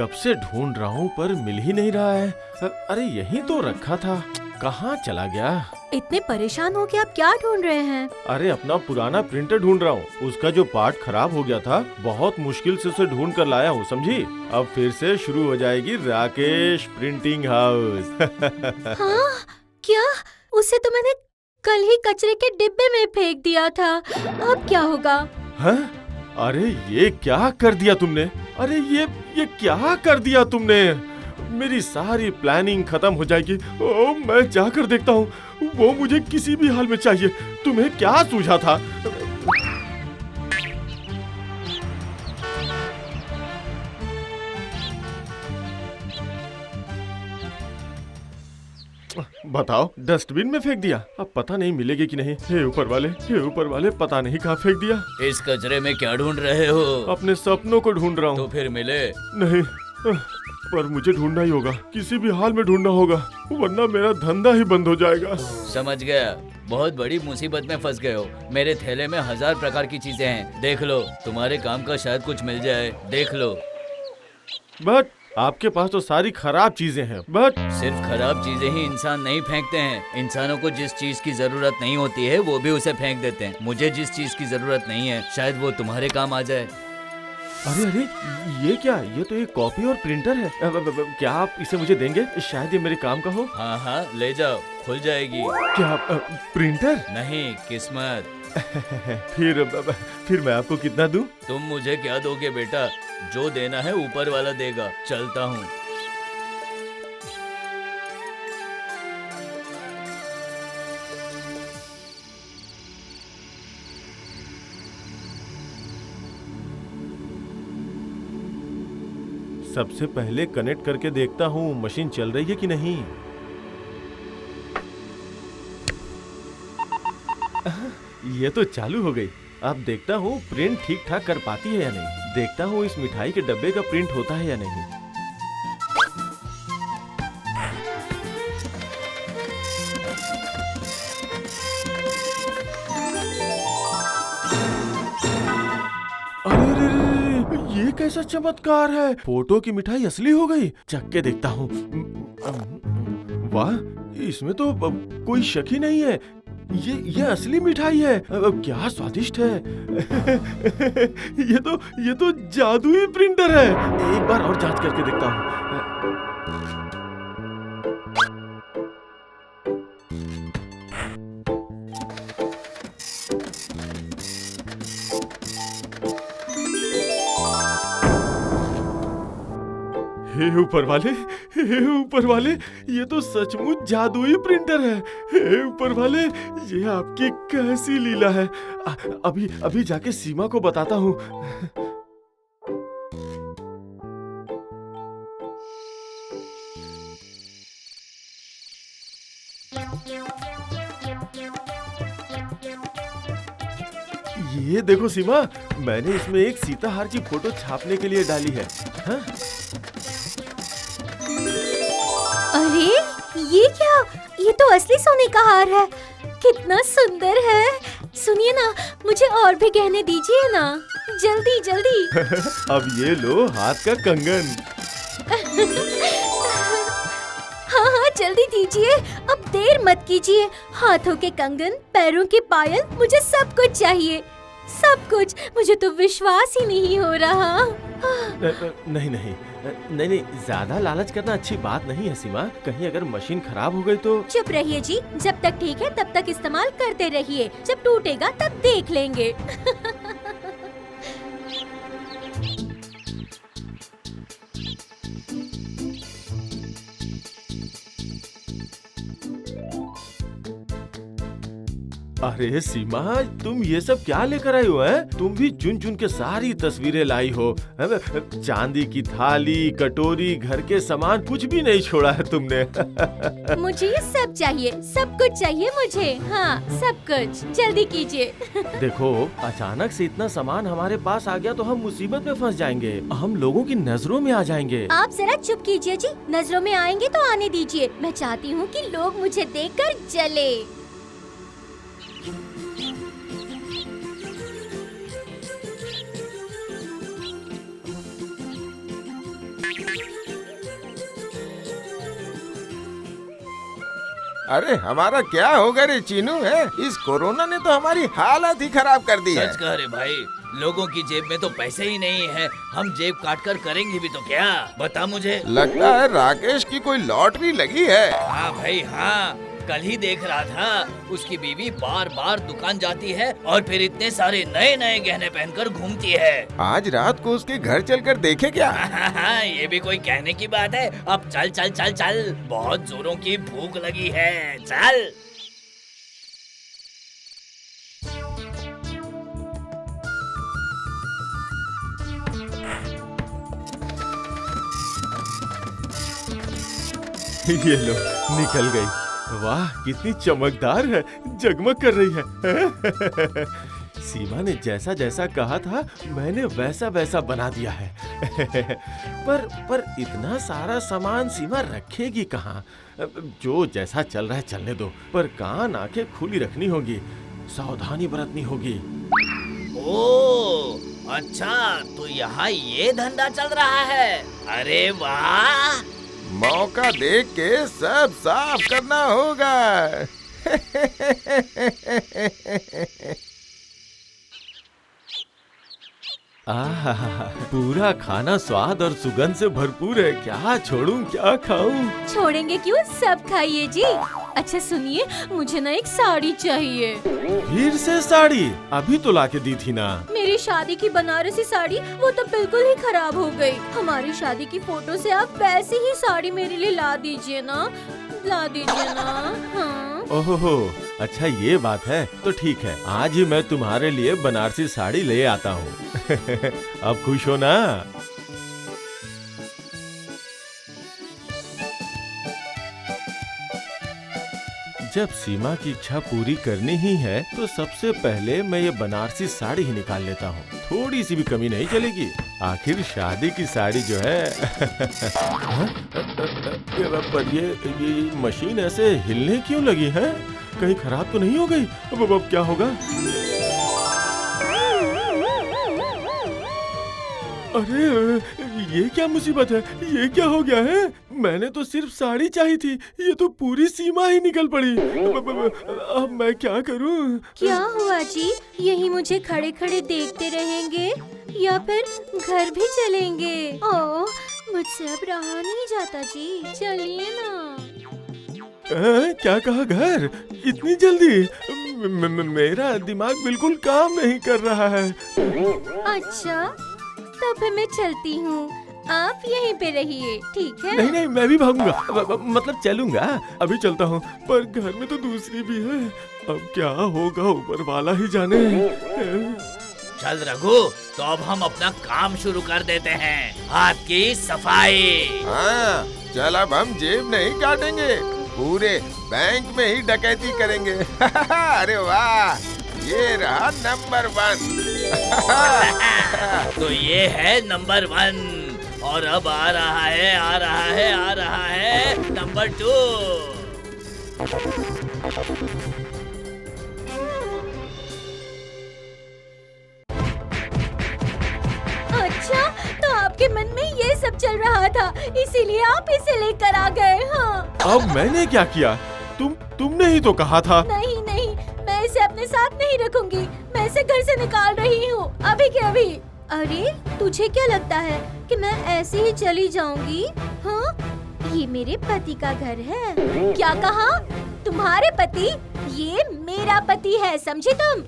कब से ढूंढ रहा हूँ पर मिल ही नहीं रहा है। अरे यहीं तो रखा था, कहाँ चला गया? इतने परेशान हो के आप क्या ढूंढ रहे हैं? अरे अपना पुराना प्रिंटर ढूंढ रहा हूँ। उसका जो पार्ट खराब हो गया था, बहुत मुश्किल से उसे ढूंढ कर लाया हूँ, समझी? अब फिर से शुरू हो जाएगी राकेश प्रिंटिंग हाउस। हाँ, क्या? उसे तो मैंने कल ही कचरे के डिब्बे में फेंक दिया था। अब क्या होगा? हाँ? अरे ये क्या कर दिया तुमने? अरे ये क्या कर दिया तुमने? मेरी सारी प्लानिंग खत्म हो जाएगी। ओ, मैं जाकर देखता हूँ। वो मुझे किसी भी हाल में चाहिए। तुम्हें क्या सूझा था? बताओ, डस्टबिन में फेंक दिया। अब पता नहीं मिलेगी कि नहीं। हे ऊपर वाले, पता नहीं कहाँ फेंक दिया। इस कचरे में क्या ढूंढ रहे हो? अपने सपनों को ढूंढ रहा हूँ। तो फिर मिले? नहीं, पर मुझे ढूंढना ही होगा, किसी भी हाल में ढूंढना होगा, वरना मेरा धंधा ही बंद हो जाएगा। समझ गया, बहुत बड़ी मुसीबत में फंस गए हो। मेरे थैले में 1000 प्रकार की चीजें हैं, देख लो, तुम्हारे काम का शायद कुछ मिल जाए, देख लो। बट आपके पास तो सारी खराब चीजें हैं। बट सिर्फ खराब चीजें ही इंसान नहीं फेंकते हैं। इंसानों को जिस चीज की जरूरत नहीं होती है वो भी उसे फेंक देते हैं। मुझे जिस चीज की जरूरत नहीं है, शायद वो तुम्हारे काम आ जाए। अरे ये क्या? ये तो एक कॉपी और प्रिंटर है। क्या आप इसे मुझे देंगे? शायद ये मेरे काम का हो। हाँ, ले जाओ, खुल जाएगी। क्या प्रिंटर? नहीं, किस्मत। फिर मैं आपको कितना दूं? तुम मुझे क्या दोगे बेटा? जो देना है ऊपर वाला देगा। चलता हूँ। सबसे पहले कनेक्ट करके देखता हूँ मशीन चल रही है कि नहीं। ये तो चालू हो गई। अब देखता हूँ प्रिंट ठीक ठाक कर पाती है या नहीं। देखता हूँ इस मिठाई के डब्बे का प्रिंट होता है या नहीं। अरे ये कैसा चमत्कार है? फोटो की मिठाई असली हो गई। चख के देखता हूँ। वाह, इसमें तो कोई शक ही नहीं है। ये असली मिठाई है। क्या स्वादिष्ट है। ये तो जादुई प्रिंटर है। एक बार और जांच करके देखता हूँ। हे ऊपर वाले, ये तो सचमुच जादुई प्रिंटर है। हे ऊपर वाले, ये आपकी कैसी लीला है। अभी जाके सीमा को बताता हूँ। ये देखो सीमा, मैंने इसमें एक सीताहार की फोटो छापने के लिए डाली है। हाँ? अरे ये क्या? ये तो असली सोने का हार है। कितना सुंदर है। सुनिए ना, मुझे और भी गहने दीजिए ना, जल्दी जल्दी। अब ये लो हाथ का कंगन। हाँ, जल्दी दीजिए, अब देर मत कीजिए। हाथों के कंगन, पैरों के पायल, मुझे सब कुछ चाहिए, सब कुछ। मुझे तो विश्वास ही नहीं हो रहा। नहीं, ज्यादा लालच करना अच्छी बात नहीं है सीमा। कहीं अगर मशीन खराब हो गई तो? चुप रहिए जी, जब तक ठीक है तब तक इस्तेमाल करते रहिए, जब टूटेगा तब देख लेंगे। अरे सीमा, तुम ये सब क्या लेकर आई हो? है तुम भी चुन चुन के सारी तस्वीरें लाई हो। चांदी की थाली, कटोरी, घर के सामान, कुछ भी नहीं छोड़ा है तुमने। मुझे ये सब चाहिए, सब कुछ चाहिए मुझे। हाँ, सब कुछ, जल्दी कीजिए। देखो, अचानक से इतना सामान हमारे पास आ गया तो हम मुसीबत में फंस जाएंगे। हम लोगों की नजरों में आ जाएंगे। आप जरा चुप कीजिए जी, नजरों में आएंगे तो आने दीजिए। मैं चाहती हूँ कि लोग मुझे देखकर जले। अरे हमारा क्या होगा रे चीनू है, इस कोरोना ने तो हमारी हालत ही खराब कर दी है। सच कह रहे भाई, लोगों की जेब में तो पैसे ही नहीं है, हम जेब काट कर करेंगे भी तो क्या? बता मुझे। लगता है राकेश की कोई लॉटरी लगी है। हाँ भाई हाँ, कल ही देख रहा था, उसकी बीवी बार बार दुकान जाती है और फिर इतने सारे नए नए गहने पहनकर घूमती है। आज रात को उसके घर चलकर देखे क्या? हाँ, ये भी कोई कहने की बात है। अब चल चल चल चल, बहुत जोरों की भूख लगी है, चल। ये लो, निकल गई। वाह, कितनी चमकदार है, जगमग कर रही है। सीमा ने जैसा जैसा कहा था मैंने वैसा वैसा बना दिया है। पर इतना सारा सामान सीमा रखेगी कहाँ? जो जैसा चल रहा है चलने दो, पर कान आंखें खुली रखनी होगी, सावधानी बरतनी होगी। ओह अच्छा, तो यहाँ ये धंधा चल रहा है। अरे वाह, मौका देख के सब साफ करना होगा। आहा, पूरा खाना स्वाद और सुगंध से भरपूर है। क्या छोड़ूं क्या खाऊं? छोड़ेंगे क्यों, सब खाइए जी। अच्छा सुनिए, मुझे ना एक साड़ी चाहिए। फिर से साड़ी? अभी तो लाके दी थी ना। मेरी शादी की बनारसी साड़ी, वो तो बिल्कुल ही खराब हो गई। हमारी शादी की फोटो से आप वैसी ही साड़ी मेरे लिए ला दीजिए ना, ला दीजिए ना। हाँ। ओहो, अच्छा ये बात है, तो ठीक है, आज ही मैं तुम्हारे लिए बनारसी साड़ी ले आता हूँ। अब खुश हो ना? जब सीमा की इच्छा पूरी करनी ही है तो सबसे पहले मैं ये बनारसी साड़ी ही निकाल लेता हूँ। थोड़ी सी भी कमी नहीं चलेगी, आखिर शादी की साड़ी जो है। पर ये मशीन ऐसे हिलने क्यों लगी है? कहीं खराब तो नहीं हो गई? अब क्या होगा? अरे ये क्या मुसीबत है? ये क्या हो गया है? मैंने तो सिर्फ साड़ी चाहिए थी, ये तो पूरी सीमा ही निकल पड़ी। अब मैं क्या करूं? क्या हुआ जी? यही मुझे खड़े खड़े देखते रहेंगे या फिर घर भी चलेंगे? ओह, मुझसे अब रहा नहीं जाता जी, चलिए ना। क्या कहा घर? इतनी जल्दी? मेरा दिमाग बिल्कुल काम नहीं कर रहा है। अच्छा, तब फिर मैं चलती हूँ, आप यहीं पे रहिए, ठीक है? नहीं, मैं भी भागूंगा, मतलब चलूंगा। अभी चलता हूँ, पर घर में तो दूसरी भी है। अब क्या होगा ऊपर वाला ही जाने। चल रघु, तो अब हम अपना काम शुरू कर देते हैं, हाथ की सफाई। हाँ, चल अब हम जेब नहीं काटेंगे, पूरे बैंक में ही डकैती करेंगे। अरे वाह, ये रहा नंबर 1। तो ये है नंबर 1 और अब आ रहा है नंबर 2। अच्छा, तो आपके मन में ये सब चल रहा था, इसीलिए आप इसे लेकर आ गए। हाँ। अब मैंने क्या किया? तुमने ही तो कहा था। नहीं, मैं इसे अपने साथ नहीं रखूंगी, मैं इसे घर से निकाल रही हूँ, अभी के अभी। अरे तुझे क्या लगता है कि मैं ऐसे ही चली जाऊंगी? हाँ, ये मेरे पति का घर है। क्या कहा? तुम्हारे पति? ये मेरा पति है, समझे तुम?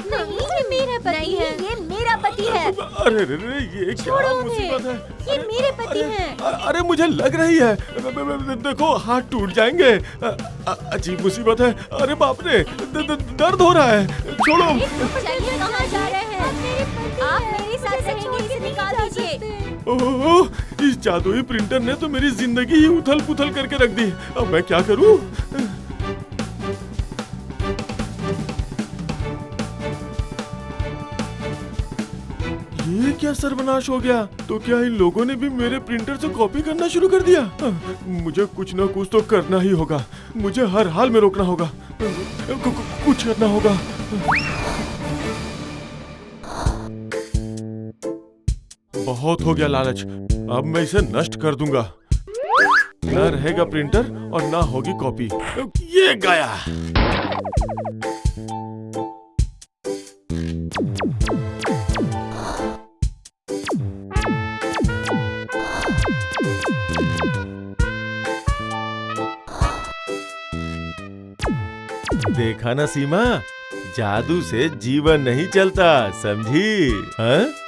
नहीं, ये मेरा पति है। ये मेरा पति है। अरे ये क्या मुसीबत है? ये मेरे पति हैं। अरे मुझे लग रही है, देखो हाथ टूट जाएंगे। अजीब मुसीबत है। अरे बाप रे, दर्द हो रहा है, छोड़ो। चाहिए, कहाँ जा रहे हैं? आप मेरे साथ रहेंगे, इसे निकाल दीजिए। ओह, इस जादुई प्रिंटर ने तो मेरी जिंदगी ही उथल पुथल करके रख दी। अब मैं क्या करूं? ये क्या सर्वनाश हो गया? तो क्या इन लोगों ने भी मेरे प्रिंटर से कॉपी करना शुरू कर दिया? मुझे कुछ ना कुछ तो करना ही होगा, मुझे हर हाल में रोकना होगा, कुछ करना होगा। बहुत हो गया लालच, अब मैं इसे नष्ट कर दूंगा। ना रहेगा प्रिंटर और ना होगी कॉपी। ये गया। देखा ना सीमा, जादू से जीवन नहीं चलता, समझी? हाँ?